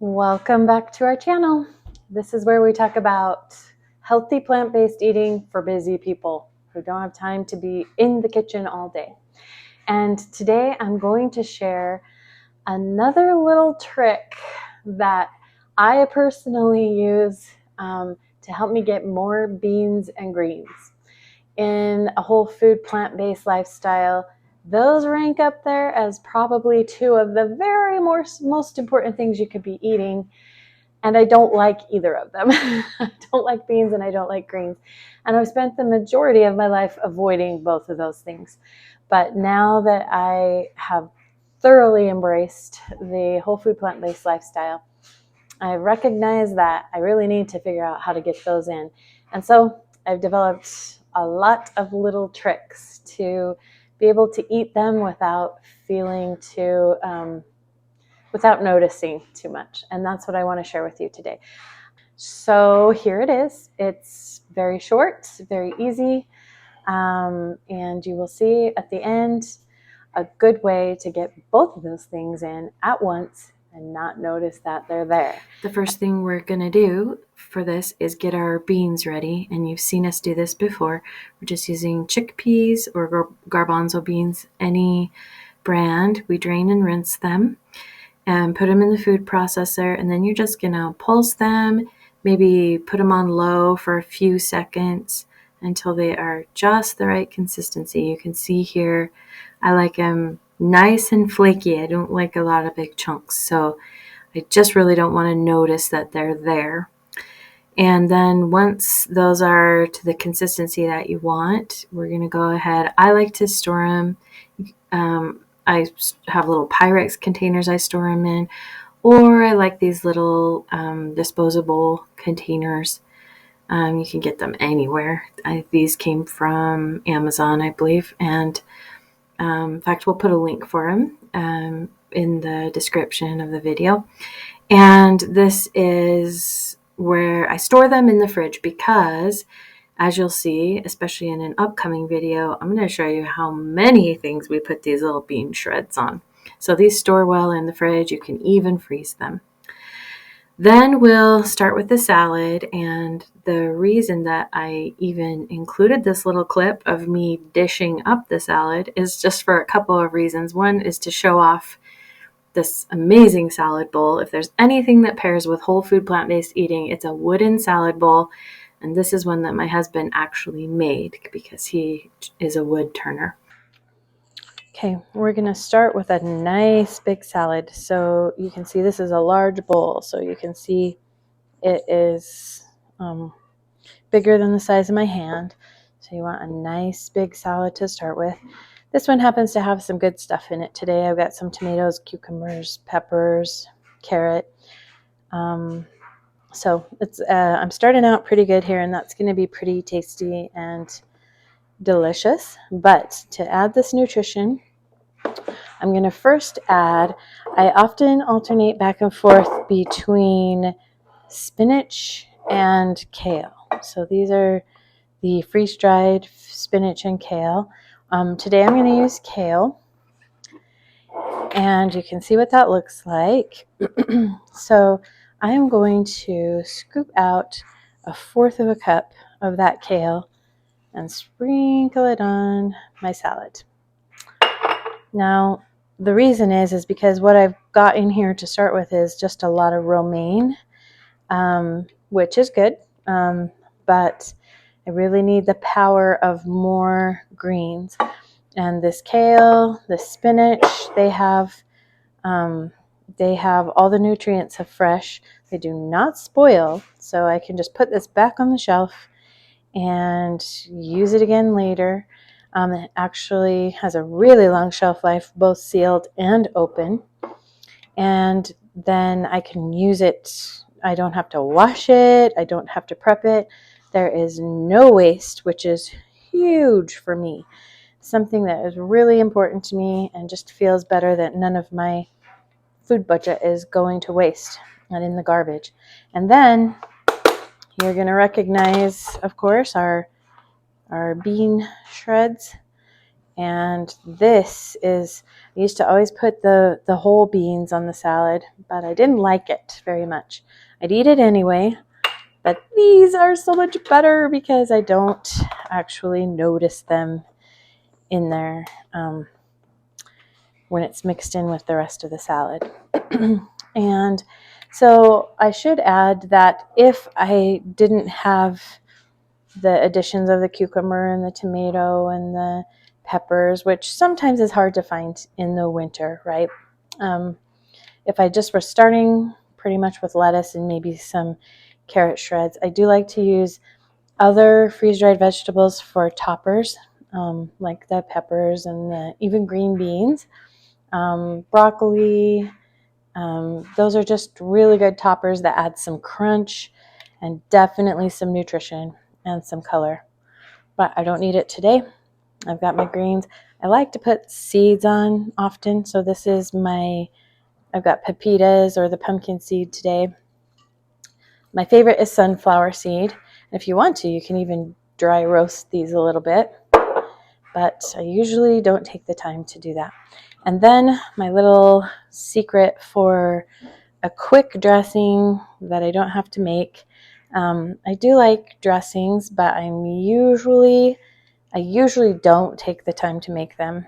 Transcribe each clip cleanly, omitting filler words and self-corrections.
Welcome back to our channel. This is where we talk about healthy plant-based eating for busy people who don't have time to be in the kitchen all day. And today I'm going to share another little trick that I personally use to help me get more beans and greens. In a whole food plant-based lifestyle, those rank up there as probably two of the very most important things you could be eating. And I don't like either of them. I don't like beans and I don't like greens. And I've spent the majority of my life avoiding both of those things. But now that I have thoroughly embraced the whole food plant-based lifestyle, I recognize that I really need to figure out how to get those in. And so I've developed a lot of little tricks to be able to eat them without feeling too, without noticing too much. And that's what I want to share with you today. So here it is. It's very short, very easy. And you will see at the end a good way to get both of those things in at once and not notice that they're there. The first thing we're going to do for this is get our beans ready, and you've seen us do this before. We're just using chickpeas or garbanzo beans, any brand. We drain and rinse them and put them in the food processor, and then you're just going to pulse them, maybe put them on low for a few seconds until they are just the right consistency. You can see here I like them nice and flaky. I don't like a lot of big chunks, so I just really don't want to notice that they're there. And then once those are to the consistency that you want, we're going to go ahead. I like to store them. I have little Pyrex containers I store them in, or I like these little disposable containers. You can get them anywhere. These came from Amazon, I believe. And in fact, we'll put a link for them in the description of the video. And this is where I store them in the fridge because, as you'll see, especially in an upcoming video, I'm going to show you how many things we put these little bean shreds on. So these store well in the fridge. You can even freeze them. Then we'll start with the salad, and the reason that I even included this little clip of me dishing up the salad is just for a couple of reasons. One is to show off this amazing salad bowl. If there's anything that pairs with whole food plant-based eating, it's a wooden salad bowl, and this is one that my husband actually made because he is a wood turner. Okay, we're going to start with a nice big salad. So you can see this is a large bowl. So you can see it is bigger than the size of my hand. So you want a nice big salad to start with. This one happens to have some good stuff in it today. I've got some tomatoes, cucumbers, peppers, carrot. So it's I'm starting out pretty good here, and that's going to be pretty tasty and delicious. But to add this nutrition, I'm going to first add, I often alternate back and forth between spinach and kale. So these are the freeze-dried spinach and kale. Today I'm going to use kale, and you can see what that looks like. So I am going to scoop out 1/4 of a cup of that kale and sprinkle it on my salad. Now, the reason is because what I've got in here to start with is just a lot of romaine, which is good, but I really need the power of more greens. And this kale, the spinach, they have all the nutrients of fresh. They do not spoil, so I can just put this back on the shelf and use it again later. It actually has a really long shelf life, both sealed and open. And then I can use it. I don't have to wash it. I don't have to prep it. There is no waste, which is huge for me. Something that is really important to me and just feels better that none of my food budget is going to waste and in the garbage. And then you're going to recognize, of course, our bean shreds. And this is, I used to always put the whole beans on the salad, but I didn't like it very much. I'd eat it anyway, but these are so much better because I don't actually notice them in there when it's mixed in with the rest of the salad. And so I should add that if I didn't have the additions of the cucumber and the tomato and the peppers, which sometimes is hard to find in the winter, right? If I just were starting pretty much with lettuce and maybe some carrot shreds, I do like to use other freeze-dried vegetables for toppers, like the peppers and even green beans, broccoli. Those are just really good toppers that add some crunch and definitely some nutrition and some color. But I don't need it today. I've got my greens. I like to put seeds on often. So this is I've got pepitas or the pumpkin seed today. My favorite is sunflower seed. And if you want to, you can even dry roast these a little bit. But I usually don't take the time to do that. And then my little secret for a quick dressing that I don't have to make. I do like dressings, but I usually don't take the time to make them.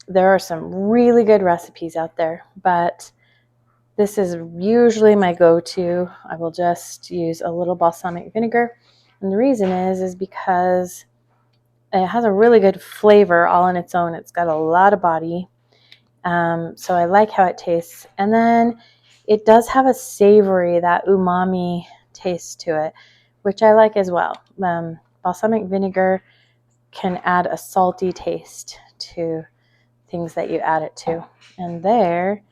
There are some really good recipes out there, but this is usually my go-to. I will just use a little balsamic vinegar. And the reason is because it has a really good flavor all on its own. It's got a lot of body. So I like how it tastes. And then it does have a savory, that umami taste to it, which I like as well. Balsamic vinegar can add a salty taste to things that you add it to. And there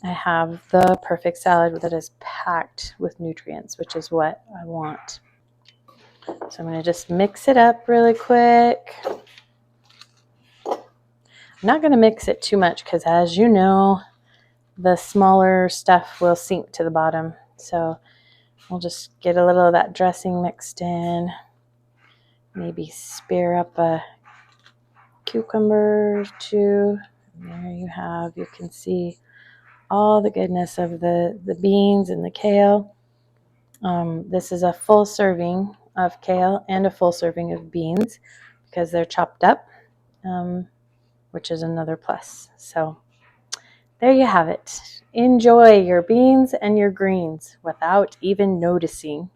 I have the perfect salad that is packed with nutrients, which is what I want. So I'm going to just mix it up really quick. I'm not going to mix it too much because, as you know, the smaller stuff will sink to the bottom. So we'll just get a little of that dressing mixed in. Maybe spear up a cucumber or two. And there you can see all the goodness of the beans and the kale. This is a full serving of kale and a full serving of beans because they're chopped up, which is another plus. So there you have it. Enjoy your beans and your greens without even noticing.